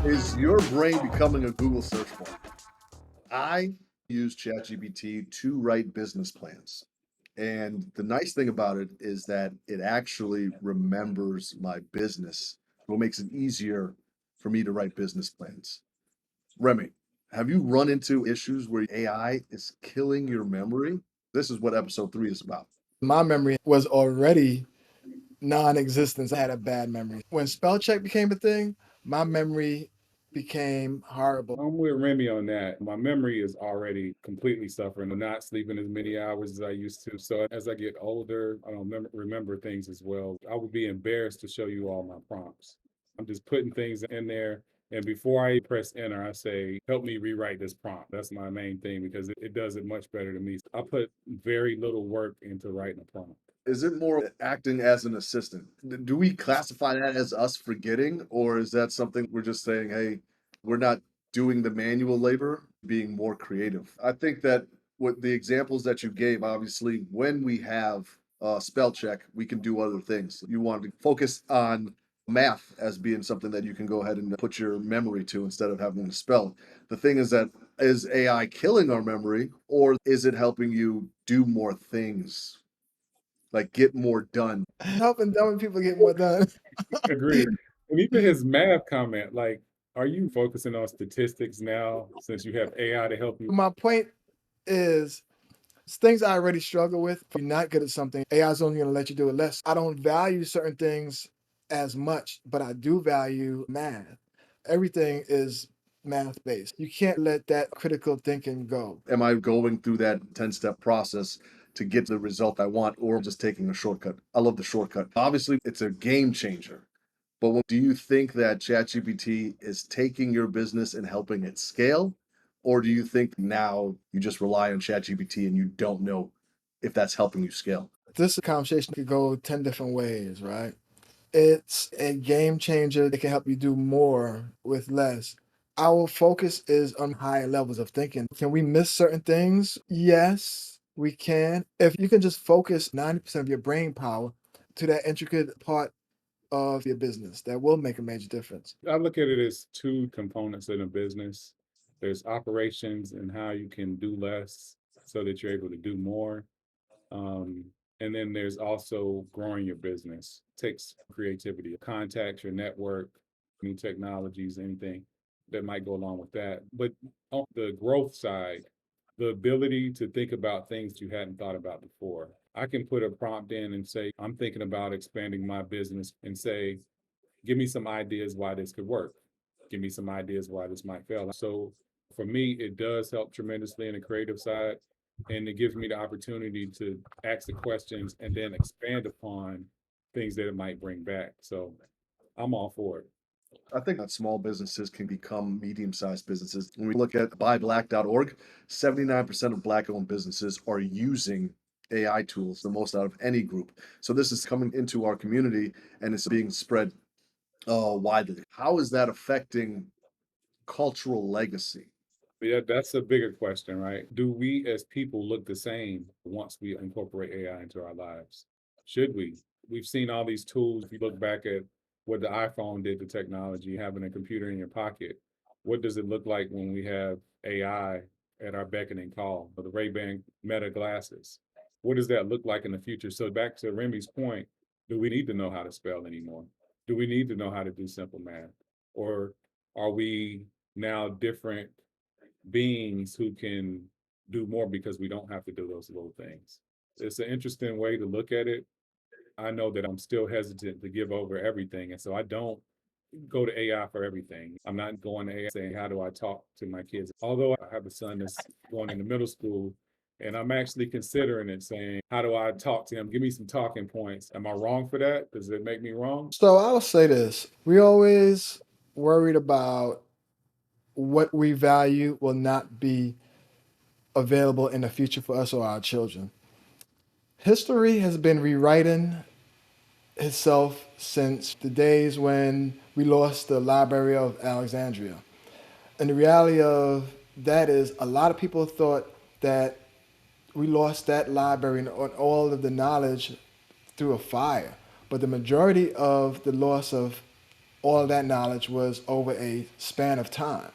Is your brain becoming a Google search bar? I use ChatGPT to write business plans. And the nice thing about it is that it actually remembers my business, what makes it easier for me to write business plans. Remy, have you run into issues where AI is killing your memory? This is what episode 3 is about. My memory was already non-existent. I had a bad memory. When spell check became a thing, my memory became horrible. I'm with Remy on that. My memory is already completely suffering. I'm not sleeping as many hours as I used to. So as I get older, I don't remember things as well. I would be embarrassed to show you all my prompts. I'm just putting things in there. And before I press enter, I say, help me rewrite this prompt. That's my main thing because it does it much better than me. I put very little work into writing a prompt. Is it more acting as an assistant? Do we classify that as us forgetting, or is that something we're just saying, hey, we're not doing the manual labor, being more creative? I think that with the examples that you gave, obviously, when we have spell check, we can do other things. You want to focus on math as being something that you can go ahead and put your memory to instead of having to spell. The thing is that is AI killing our memory, or is it helping you do more things? Like get more done. Helping dumb people get more done. Agreed. And even his math comment, like, are you focusing on statistics now since you have AI to help you? My point is, it's things I already struggle with. If you're not good at something, AI is only going to let you do it less. I don't value certain things as much, but I do value math. Everything is math based. You can't let that critical thinking go. Am I going through that 10-step process to get the result I want, or just taking a shortcut? I love the shortcut. Obviously, it's a game changer. But do you think that ChatGPT is taking your business and helping it scale? Or do you think now you just rely on ChatGPT and you don't know if that's helping you scale? This conversation could go 10 different ways, right? It's a game changer that can help you do more with less. Our focus is on higher levels of thinking. Can we miss certain things? Yes, we can. If you can just focus 90% of your brain power to that intricate part of your business, that will make a major difference. I look at it as two components in a business. There's operations and how you can do less so that you're able to do more. Um, and then there's also growing your business. It takes creativity, contacts, your network, new technologies, anything that might go along with that. But on the growth side, the ability to think about things you hadn't thought about before. I can put a prompt in and say, I'm thinking about expanding my business and say, give me some ideas why this could work. Give me some ideas why this might fail. So for me, it does help tremendously in the creative side. And it gives me the opportunity to ask the questions and then expand upon things that it might bring back. So I'm all for it. I think that small businesses can become medium-sized businesses. When we look at buyblack.org, 79% of Black-owned businesses are using AI tools, the most out of any group. So this is coming into our community and it's being spread widely. How is that affecting cultural legacy? Yeah, that's a bigger question, right? Do we as people look the same once we incorporate AI into our lives? Should we? We've seen all these tools. If you look back at what the iPhone did to technology, having a computer in your pocket, what does it look like when we have AI at our beck and call, or the Ray-Ban Meta glasses? What does that look like in the future? So back to Remy's point, do we need to know how to spell anymore? Do we need to know how to do simple math? Or are we now different beings who can do more because we don't have to do those little things? It's an interesting way to look at it. I know that I'm still hesitant to give over everything. And so I don't go to AI for everything. I'm not going to AI saying, how do I talk to my kids? Although I have a son that's going into middle school, and I'm actually considering it, saying, how do I talk to him? Give me some talking points. Am I wrong for that? Does it make me wrong? So I'll say this. We always worried about what we value will not be available in the future for us or our children. History has been rewriting itself since the days when we lost the Library of Alexandria. And the reality of that is a lot of people thought that we lost that library and all of the knowledge through a fire. But the majority of the loss of all of that knowledge was over a span of time.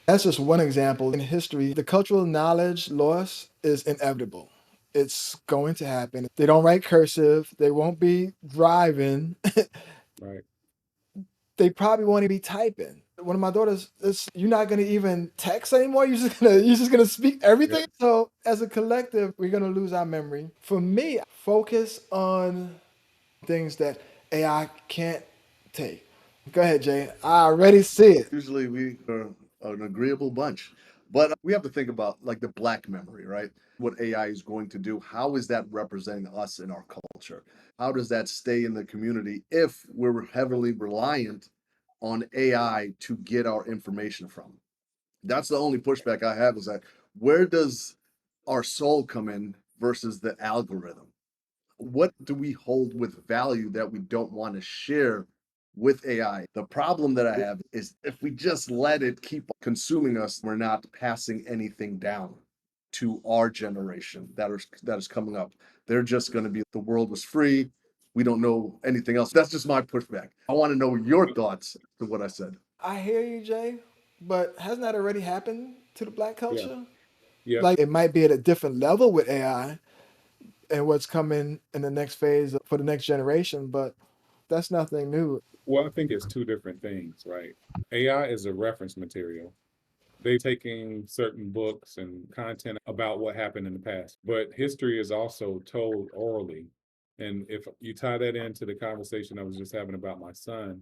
That's just one example. In history, the cultural knowledge loss is inevitable. It's going to happen. They don't write cursive. They won't be driving. Right. They probably won't even be typing. One of my daughters, you're not gonna even text anymore. You're just gonna speak Yeah. everything. So as a collective, we're gonna lose our memory. For me, focus on things that AI can't take. Go ahead, Jay. I already see it. Usually we are an agreeable bunch, but we have to think about like the black memory, right? What AI is going to do. How is that representing us in our culture? How does that stay in the community if we're heavily reliant on AI to get our information from? That's the only pushback I have, is that where does our soul come in versus the algorithm? What do we hold with value that we don't want to share with AI? The problem that I have is if we just let it keep consuming us, we're not passing anything down to our generation that is coming up. They're just going to be, the world was free. We don't know anything else. That's just my pushback. I want to know your thoughts to what I said. I hear you, Jay, but hasn't that already happened to the black Yeah. culture? Yeah. Like it might be at a different level with AI and what's coming in the next phase for the next generation, but that's nothing new. Well, I think it's two different things, right? AI is a reference material. They taking certain books and content about what happened in the past, but history is also told orally. And if you tie that into the conversation I was just having about my son,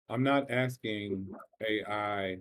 I'm not asking AI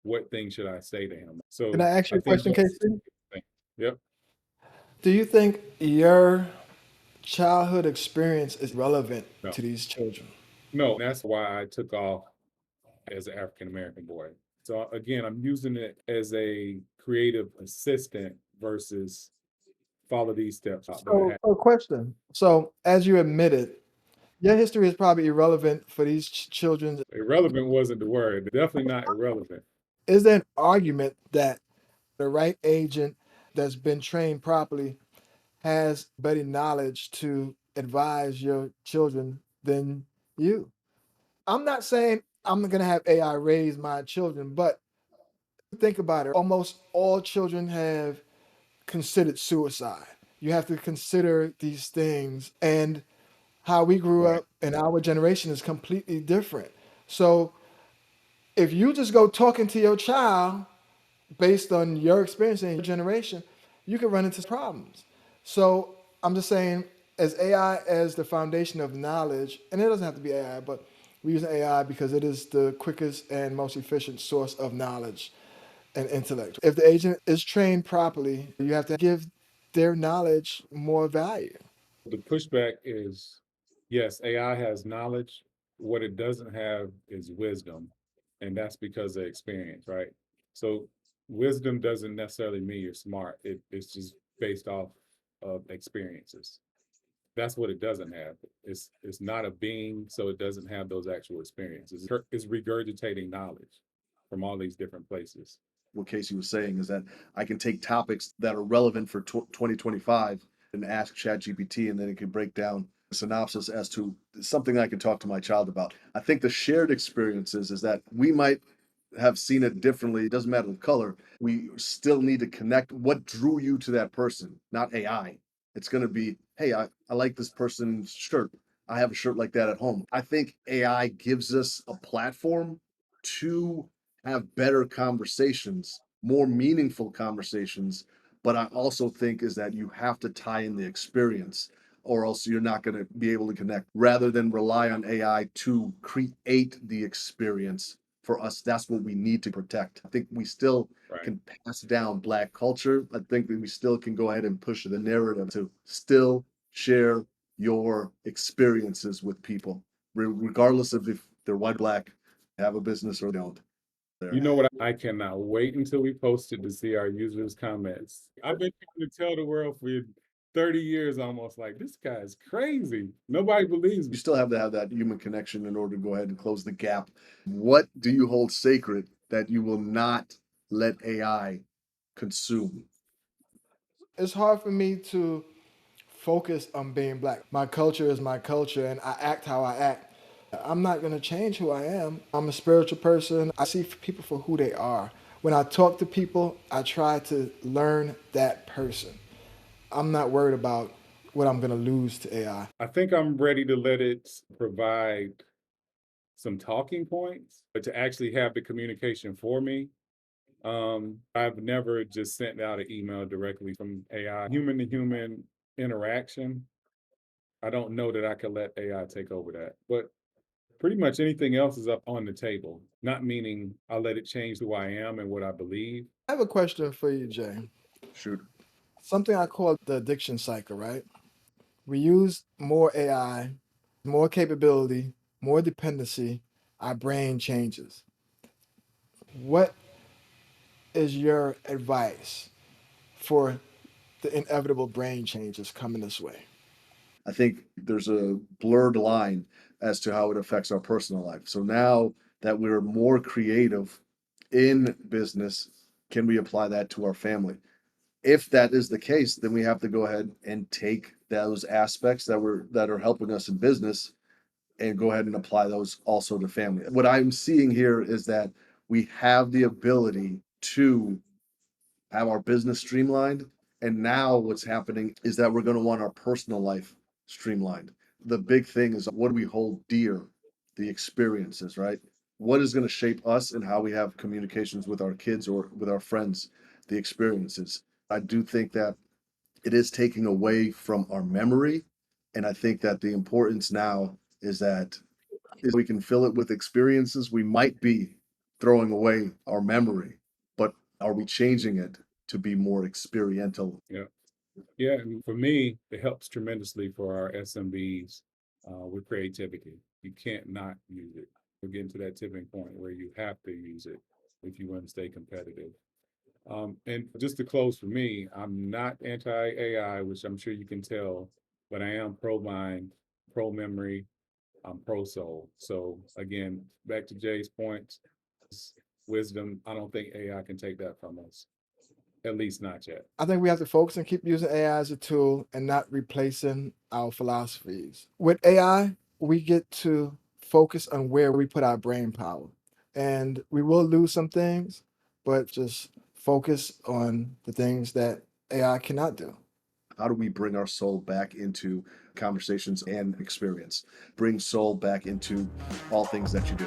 what thing should I say to him. Can So I ask I you a think question, that's Casey? the thing. Yep. Do you think your childhood experience is relevant No, to these children? no, that's why I took off as an African American boy. So again, I'm using it as a creative assistant versus follow these steps out that I So, have. a question. So, as you admitted, your history is probably irrelevant for these children. Irrelevant wasn't the word. Definitely not irrelevant. Is there an argument that the right agent that's been trained properly has better knowledge to advise your children than you? I'm not saying I'm going to have AI raise my children, but think about it. Almost all children have considered suicide. You have to consider these things, and how we grew Right. up and our generation is completely different. So if you just go talking to your child based on your experience in your generation, you can run into problems. So I'm just saying, as AI as the foundation of knowledge, and it doesn't have to be AI, but we use AI because it is the quickest and most efficient source of knowledge and intellect. If the agent is trained properly, you have to give their knowledge more value. The pushback is yes, AI has knowledge. What it doesn't have is wisdom. And that's because of experience, right? So wisdom doesn't necessarily mean you're smart. It's just based off of experiences. That's what it doesn't have. It's not a being, so it doesn't have those actual experiences. It's regurgitating knowledge from all these different places. What Casey was saying is that I can take topics that are relevant for 2025 and ask ChatGPT, and then it can break down a synopsis as to something I can talk to my child about. I think the shared experiences is that we might have seen it differently. It doesn't matter the color. We still need to connect what drew you to that person, not AI. It's going to be, hey, I like this person's shirt. I have a shirt like that at home. I think AI gives us a platform to have better conversations, more meaningful conversations. But I also think is that you have to tie in the experience, or else you're not going to be able to connect, rather than rely on AI to create the experience for us. That's what we need to protect. I think we still Right. can pass down Black culture. I think that we still can go ahead and push the narrative to still share your experiences with people, regardless of if they're white, Black, have a business or don't. You There. know what? I cannot wait until we post it to see our users' comments. I've been trying to tell the world for 30 years almost, like, this guy's crazy. Nobody believes You me. still have to have that human connection in order to go ahead and close the gap. What do you hold sacred that you will not let AI consume? It's hard for me to focus on being black. My culture is my culture, and I act how I act. I'm not going to change who I am. I'm a spiritual person. I see people for who they are. When I talk to people, I try to learn that person. I'm not worried about what I'm going to lose to AI. I think I'm ready to let it provide some talking points, but to actually have the communication for me. I've never just sent out an email directly from AI. Human to human interaction, I don't know that I could let AI take over that. But pretty much anything else is up on the table, not meaning I let it change who I am and what I believe. I have a question for you, Jay. Shoot. Something I call the addiction cycle, right? We use more AI, more capability, more dependency, our brain changes. What is your advice for the inevitable brain changes coming this way? I think there's a blurred line as to how it affects our personal life. So now that we're more creative in business, can we apply that to our family? If that is the case, then we have to go ahead and take those aspects that are helping us in business and go ahead and apply those also to family. What I'm seeing here is that we have the ability to have our business streamlined. And now what's happening is that we're going to want our personal life streamlined. The big thing is, what do we hold dear? The experiences, right? What is going to shape us and how we have communications with our kids or with our friends? The experiences. I do think that it is taking away from our memory. And I think that the importance now is that is we can fill it with experiences. We might be throwing away our memory, but are we changing it to be more experiential? Yeah. Yeah. And for me, it helps tremendously for our SMBs with creativity. You can't not use it. We're getting to that tipping point where you have to use it if you want to stay competitive. And just to close for me, I'm not anti AI, which I'm sure you can tell, but I am pro mind, pro memory, I'm pro soul. So again, back to Jay's point, wisdom. I don't think AI can take that from us, at least not yet. I think we have to focus and keep using AI as a tool and not replacing our philosophies. With AI, we get to focus on where we put our brain power. And we will lose some things, but just focus on the things that AI cannot do. How do we bring our soul back into conversations and experience? Bring soul back into all things that you do.